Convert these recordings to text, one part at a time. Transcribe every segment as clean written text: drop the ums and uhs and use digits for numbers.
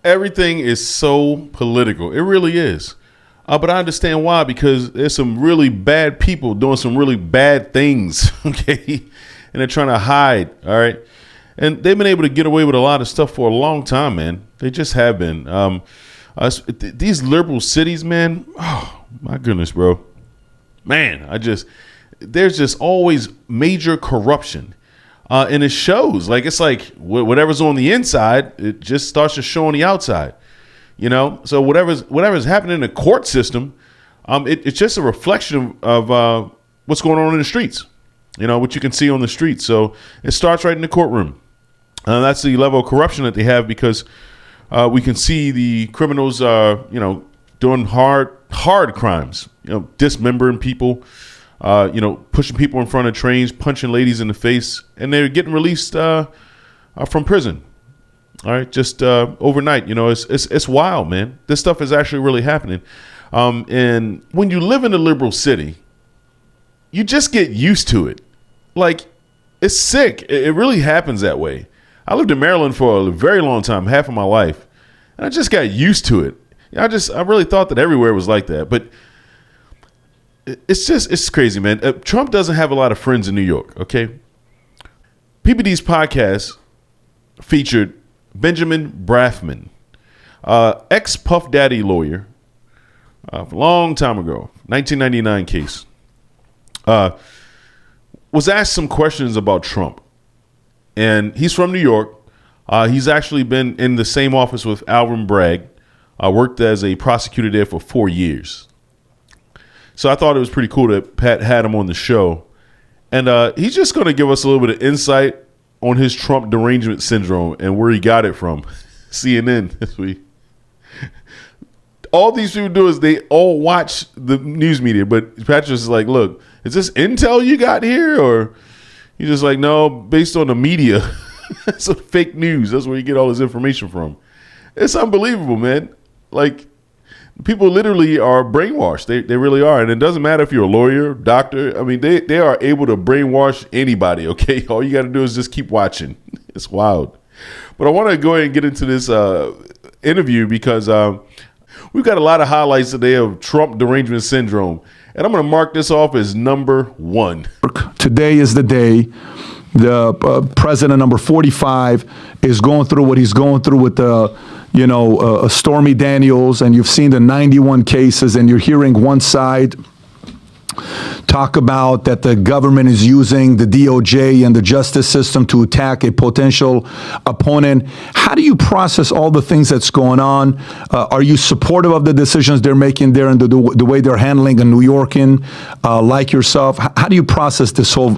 Everything is so political. It really is. But I understand why, because there's some really bad people doing some really bad things, okay? And they're trying to hide, all right? And they've been able to get away with a lot of stuff for a long time, man. They just have been. These liberal cities, man, oh, my goodness, bro. Man, there's just always major corruption. And it shows. Like, it's like whatever's on the inside, it just starts to show on the outside. You know, so whatever's happening in the court system, it's just a reflection of what's going on in the streets. You know, what you can see on the streets. So it starts right in the courtroom. That's the level of corruption that they have, because we can see the criminals, doing hard crimes. You know, dismembering people, pushing people in front of trains, punching ladies in the face, and they're getting released from prison. All right, just overnight. You know, it's wild, man. This stuff is actually really happening. And when you live in a liberal city, you just get used to it. Like, it's sick. It really happens that way. I lived in Maryland for a very long time, half of my life, and I just got used to it. I really thought that everywhere was like that, but it's crazy, man. Trump doesn't have a lot of friends in New York. Okay, P.Diddy's podcast featured Benjamin Brafman, ex-Puff Daddy lawyer, a long time ago, 1999 case, was asked some questions about Trump. And he's from New York. He's actually been in the same office with Alvin Bragg, worked as a prosecutor there for 4 years. So I thought it was pretty cool that Pat had him on the show. And he's just going to give us a little bit of insight on his Trump derangement syndrome and where he got it from. CNN this week. All these people do is they all watch the news media, but Patrick's is like, look, is this intel you got here? Or he's just like, no, based on the media. It's fake news. That's where you get all this information from. It's unbelievable, man. Like, people literally are brainwashed. They really are. And it doesn't matter if you're a lawyer, doctor. I mean, they are able to brainwash anybody, okay? All you got to do is just keep watching. It's wild. But I want to go ahead and get into this interview because we've got a lot of highlights today of Trump derangement syndrome. And I'm going to mark this off as number 1. Today is the day the president number 45 is going through what he's going through with Stormy Daniels, and you've seen the 91 cases, and you're hearing one side talk about that the government is using the DOJ and the justice system to attack a potential opponent. How do you process all the things that's going on? Are you supportive of the decisions they're making there and the way they're handling a New Yorkan like yourself? How do you process this whole,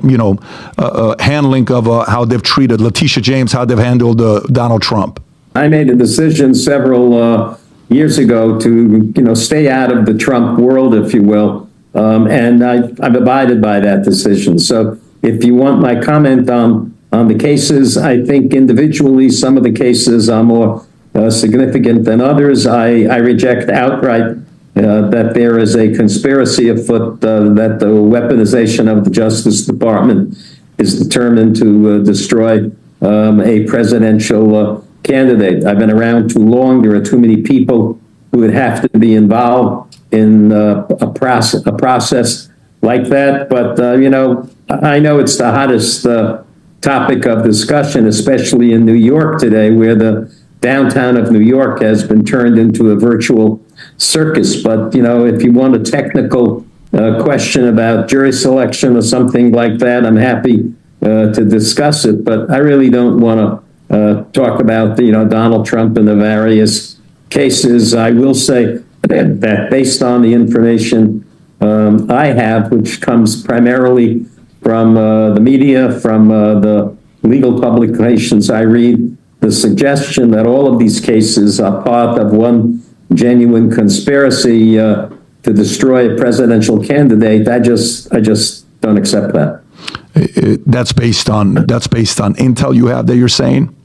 handling of how they've treated Letitia James, how they've handled Donald Trump? I made a decision several years ago to, stay out of the Trump world, if you will. And I've abided by that decision. So if you want my comment on the cases, I think individually some of the cases are more significant than others. I reject outright that there is a conspiracy afoot, that the weaponization of the Justice Department is determined to destroy a presidential candidate. I've been around too long. There are too many people who would have to be involved in a process like that. But, I know it's the hottest topic of discussion, especially in New York today, where the downtown of New York has been turned into a virtual circus. But, if you want a technical question about jury selection or something like that, I'm happy to discuss it. But I really don't want to talk about, Donald Trump and the various cases. I will say that based on the information I have, which comes primarily from the media, from the legal publications I read, the suggestion that all of these cases are part of one genuine conspiracy to destroy a presidential candidate, I just don't accept that. That's based on intel you have that you're saying?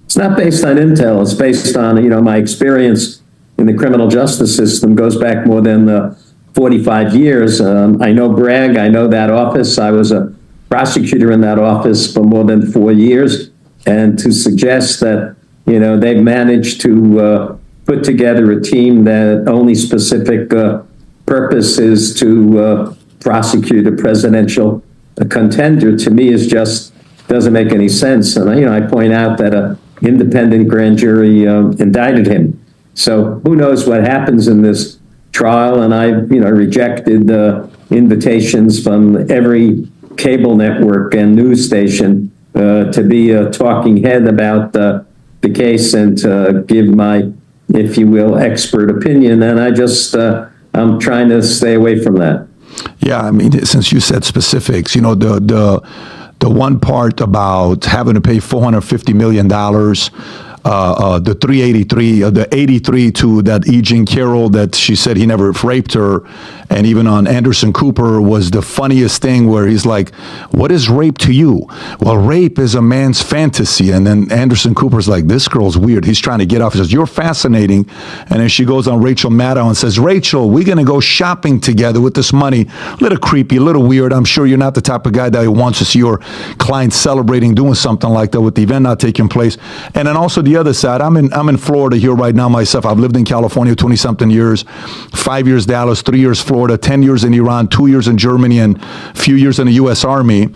It's not based on intel. It's based on, my experience in the criminal justice system goes back more than 45 years. I know Bragg. I know that office. I was a prosecutor in that office for more than 4 years. And to suggest that, they've managed to put together a team that only specific purpose is to prosecute a presidential contender. To me, is just doesn't make any sense. And I point out that an independent grand jury indicted him. So who knows what happens in this trial? And I rejected invitations from every cable network and news station to be a talking head about the case and to give my, if you will, expert opinion. And I just, I'm trying to stay away from that. Yeah, I mean, since you said specifics, the one part about having to pay $450 million, the 383, the 83 to that E. Jean Carroll that she said he never raped her. And even on Anderson Cooper was the funniest thing where he's like, what is rape to you? Well, rape is a man's fantasy. And then Anderson Cooper's like, this girl's weird. He's trying to get off. He says, you're fascinating. And then she goes on Rachel Maddow and says, Rachel, we're going to go shopping together with this money. A little creepy, a little weird. I'm sure you're not the type of guy that wants to see your client celebrating doing something like that with the event not taking place. And then also the other side, I'm in Florida here right now myself. I've lived in California 20-something years, 5 years Dallas, 3 years Florida, 10 years in Iran, 2 years in Germany, and a few years in the U.S. Army.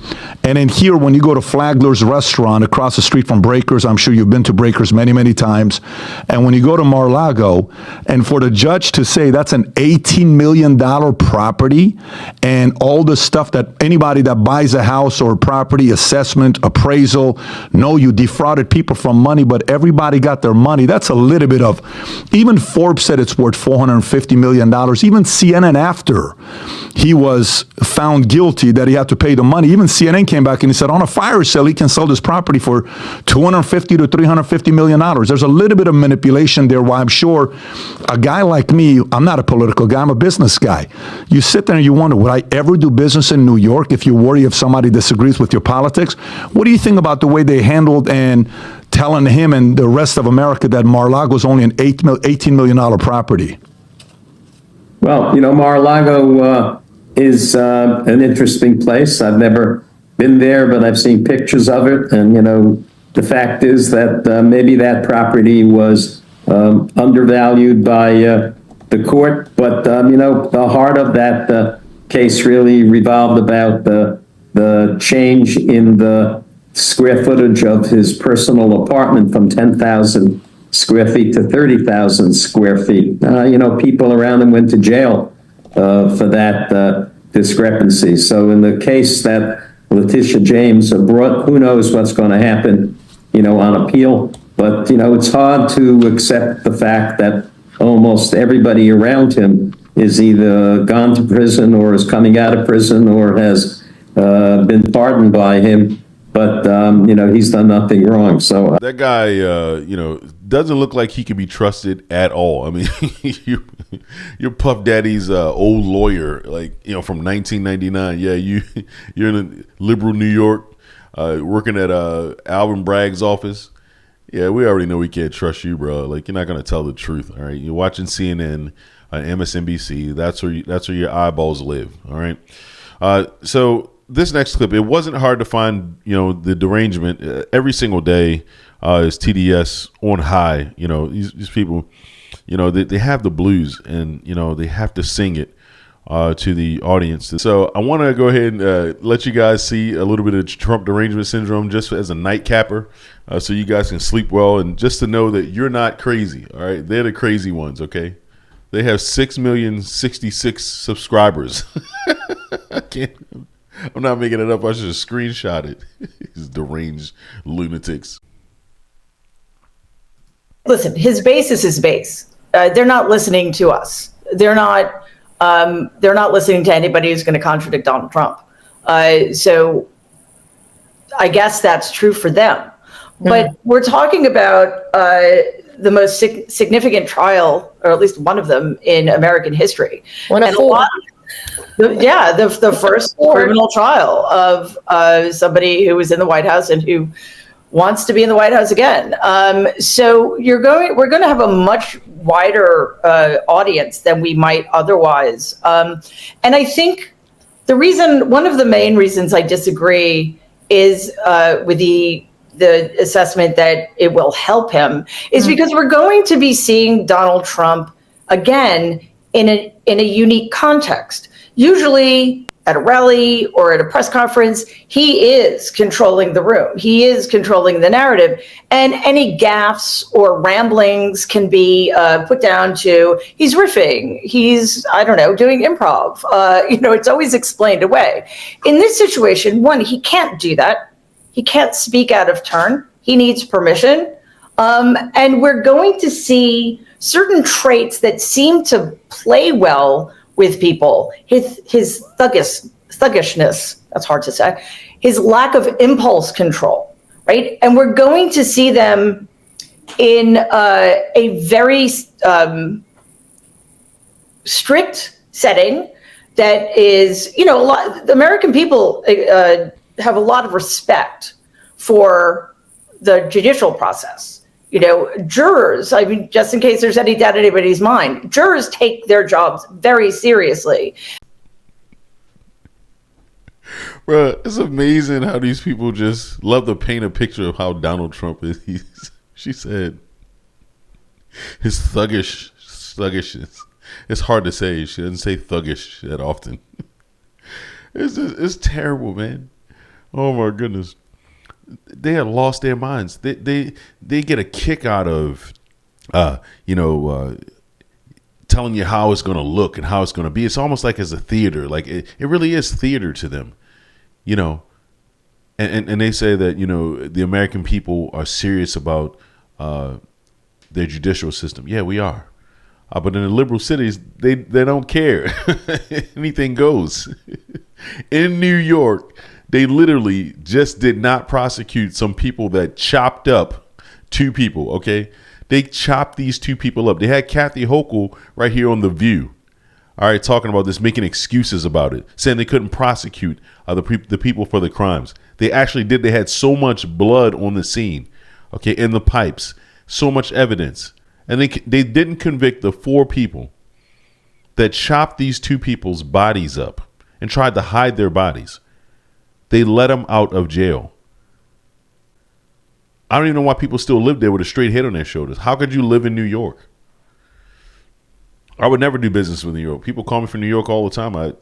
And in here, when you go to Flagler's restaurant across the street from Breakers, I'm sure you've been to Breakers many, many times. And when you go to Mar-a-Lago, and for the judge to say that's an $18 million property, and all the stuff that anybody that buys a house or property, assessment, appraisal, no, you defrauded people from money, but everybody got their money. That's a little bit of, even Forbes said it's worth $450 million. Even CNN after he was found guilty that he had to pay the money. Even CNN came back and he said on a fire sale, he can sell this property for $250 to $350 million. There's a little bit of manipulation there why I'm sure a guy like me, I'm not a political guy, I'm a business guy. You sit there and you wonder, would I ever do business in New York if you worry if somebody disagrees with your politics? What do you think about the way they handled and telling him and the rest of America that Mar-a-Lago is only an $18 million property? Well, Mar-a-Lago is an interesting place. I've never been there, but I've seen pictures of it. And, the fact is that maybe that property was undervalued by the court. But, the heart of that case really revolved about the change in the square footage of his personal apartment from 10,000 square feet to 30,000 square feet. People around him went to jail for that discrepancy. So in the case that Letitia James brought, who knows what's going to happen, on appeal. But, it's hard to accept the fact that almost everybody around him is either gone to prison or is coming out of prison or has been pardoned by him. But, he's done nothing wrong. So that guy, doesn't look like he can be trusted at all. I mean, you're Puff Daddy's old lawyer, from 1999. Yeah, you're in liberal New York, working at Alvin Bragg's office. Yeah, we already know we can't trust you, bro. You're not gonna tell the truth. All right, you're watching CNN, MSNBC. That's where your eyeballs live. All right, so. This next clip, it wasn't hard to find, the derangement. Every single day is TDS on high. These people, they have the blues and, they have to sing it to the audience. So I want to go ahead and let you guys see a little bit of Trump derangement syndrome just as a nightcapper so you guys can sleep well and just to know that you're not crazy. All right. They're the crazy ones. OK, they have 6,066,000 subscribers. I can't. I'm not making it up. I should have screenshot it. These deranged lunatics. Listen, his base is his base. They're not listening to us. They're not listening to anybody who's going to contradict Donald Trump. So I guess that's true for them. But we're talking about the most significant trial, or at least one of them in American history. The first criminal trial of somebody who was in the White House and who wants to be in the White House again. So we're going to have a much wider audience than we might otherwise. And I think one of the main reasons I disagree is with the the assessment that it will help him is because we're going to be seeing Donald Trump again in a unique context. Usually at a rally or at a press conference, he is controlling the room. He is controlling the narrative. And any gaffes or ramblings can be put down to he's riffing, he's, I don't know, doing improv. It's always explained away. In this situation, one, he can't do that. He can't speak out of turn. He needs permission. And we're going to see certain traits that seem to play well with people, his thuggishness, that's hard to say, his lack of impulse control, right? And we're going to see them in a very strict setting that is, the American people have a lot of respect for the judicial process. Jurors, I mean, just in case there's any doubt in anybody's mind, jurors take their jobs very seriously. Bro, it's amazing how these people just love to paint a picture of how Donald Trump is. She said his thuggishness. It's hard to say. She doesn't say thuggish that often. It's terrible, man. Oh my goodness. They have lost their minds. They get a kick out of, telling you how it's going to look and how it's going to be. It's almost like as a theater. Like it really is theater to them, And they say that the American people are serious about their judicial system. Yeah, we are. But in the liberal cities, they don't care. Anything goes. In New York, they literally just did not prosecute some people that chopped up two people, okay? They chopped these two people up. They had Kathy Hochul right here on The View, all right, talking about this, making excuses about it, saying they couldn't prosecute the people for the crimes. They actually did. They had so much blood on the scene, okay, in the pipes, so much evidence. And they didn't convict the 4 people that chopped these two people's bodies up and tried to hide their bodies. They let them out of jail. I don't even know why people still live there with a straight head on their shoulders. How could you live in New York? I would never do business with New York. People call me from New York all the time. I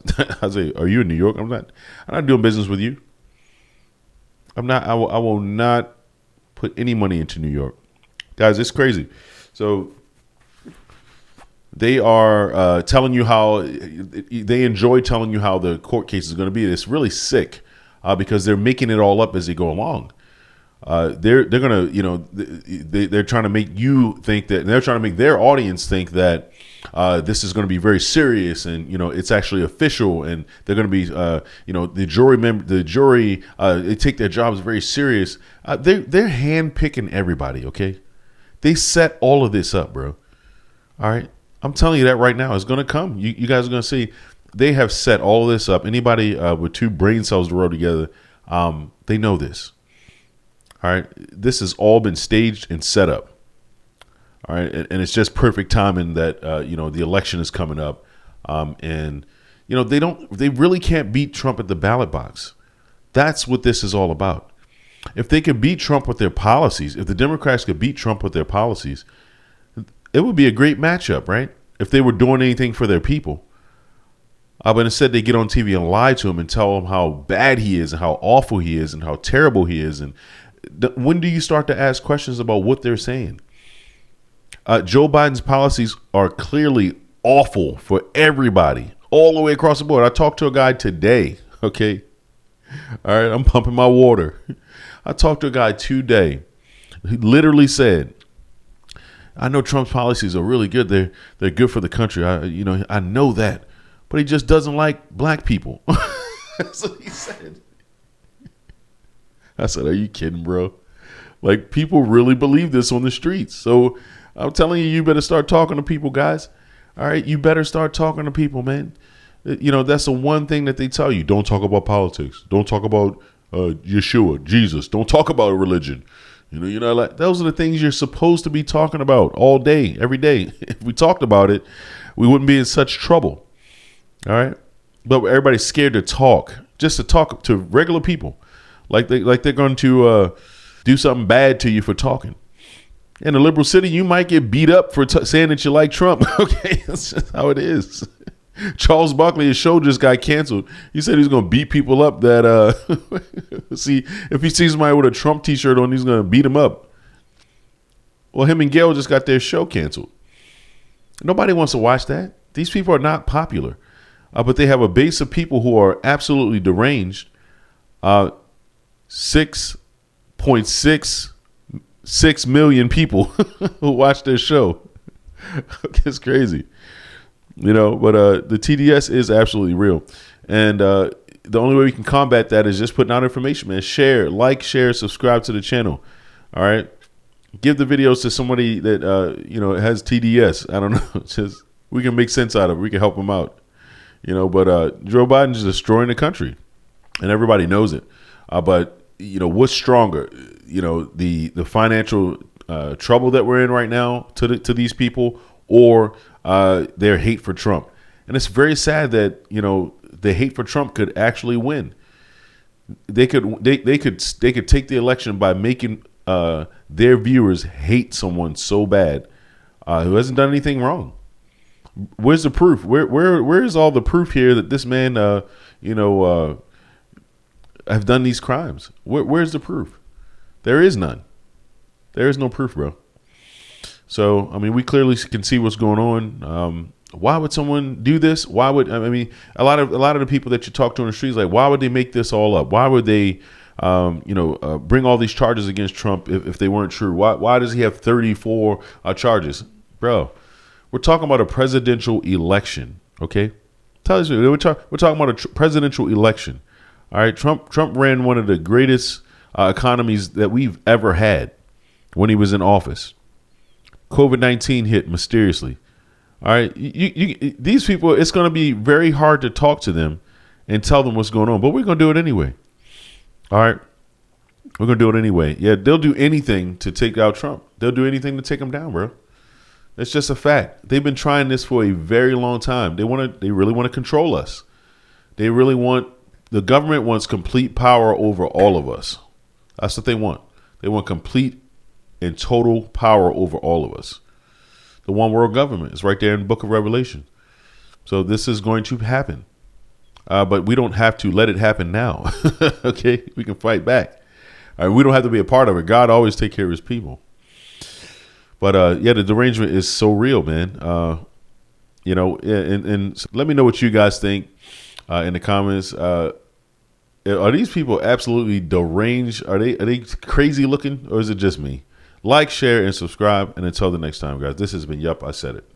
say, "Are you in New York?" I'm not doing business with you. I'm not. I will not put any money into New York, guys. It's crazy. So they are telling you how they enjoy telling you how the court case is going to be. It's really sick. Because they're making it all up as they go along. They're gonna, they're trying to make you think that, they're trying to make their audience think that this is going to be very serious, and it's actually official, and they're going to be, the jury, they take their jobs very serious. They're handpicking everybody. Okay, they set all of this up, bro. All right, I'm telling you that right now. It's going to come. You guys are going to see. They have set all this up. Anybody with 2 brain cells to roll together, they know this. All right. This has all been staged and set up. All right. And it's just perfect timing that, the election is coming up. And they really can't beat Trump at the ballot box. That's what this is all about. If they could beat Trump with their policies, if the Democrats could beat Trump with their policies, it would be a great matchup, right? If they were doing anything for their people. But instead they get on TV and lie to him and tell him how bad he is and how awful he is and how terrible he is. And when do you start to ask questions about what they're saying? Joe Biden's policies are clearly awful for everybody, all the way across the board. I talked to a guy today, okay? All right, I'm pumping my water. I talked to a guy today. He literally said, I know Trump's policies are really good. They're good for the country. I know that. But he just doesn't like black people. That's what he said. I said, are you kidding, bro? Like, people really believe this on the streets. So I'm telling you, you better start talking to people, guys. All right, you better start talking to people, man. That's the one thing that they tell you. Don't talk about politics. Don't talk about Yeshua, Jesus. Don't talk about religion. Like, those are the things you're supposed to be talking about all day, every day. If we talked about it, we wouldn't be in such trouble. All right, but everybody's scared to talk, just to talk to regular people, like they're going to, do something bad to you for talking. In a liberal city, you might get beat up for saying that you like Trump. Okay, that's just how it is. Charles Barkley, his show just got canceled. He said he's going to beat people up that, see, if he sees somebody with a Trump t-shirt on, he's going to beat him up. Well, him and Gail just got their show canceled. Nobody wants to watch that. These people are not popular. But they have a base of people who are absolutely deranged. 6.66 million people who watch their show. It's crazy. But the TDS is absolutely real. And the only way we can combat that is just putting out information, man. Share, subscribe to the channel. All right. Give the videos to somebody that, has TDS. I don't know. Just we can make sense out of it. We can help them out. But Joe Biden's destroying the country, and everybody knows it. But what's stronger? The financial trouble that we're in right now to these people, or their hate for Trump. And it's very sad that the hate for Trump could actually win. They could take the election by making their viewers hate someone so bad who hasn't done anything wrong. Where's the proof? Where is all the proof here that this man have done these crimes? Where's the proof? There is none. There is no proof, bro. So I mean, we clearly can see what's going on. Why would someone do this? Why would a lot of the people that you talk to on the streets, like, why would they make this all up? Why would they bring all these charges against Trump if they weren't true? Why does he have 34 charges, bro? We're talking about a presidential election, okay? We're talking about a presidential election. All right, Trump ran one of the greatest economies that we've ever had when he was in office. COVID-19 hit mysteriously. All right, these people, it's going to be very hard to talk to them and tell them what's going on, but we're going to do it anyway. All right, we're going to do it anyway. Yeah, they'll do anything to take out Trump. They'll do anything to take him down, bro. It's just a fact. They've been trying this for a very long time. They really want to control us. The government wants complete power over all of us. That's what they want. They want complete and total power over all of us. The one world government is right there in the book of Revelation. So this is going to happen. But we don't have to let it happen now. Okay? We can fight back. All right, we don't have to be a part of it. God always take care of his people. But the derangement is so real, man. And let me know what you guys think in the comments. Are these people absolutely deranged? Are they crazy looking, or is it just me? Like, share, and subscribe. And until the next time, guys, this has been Yup, I Said It.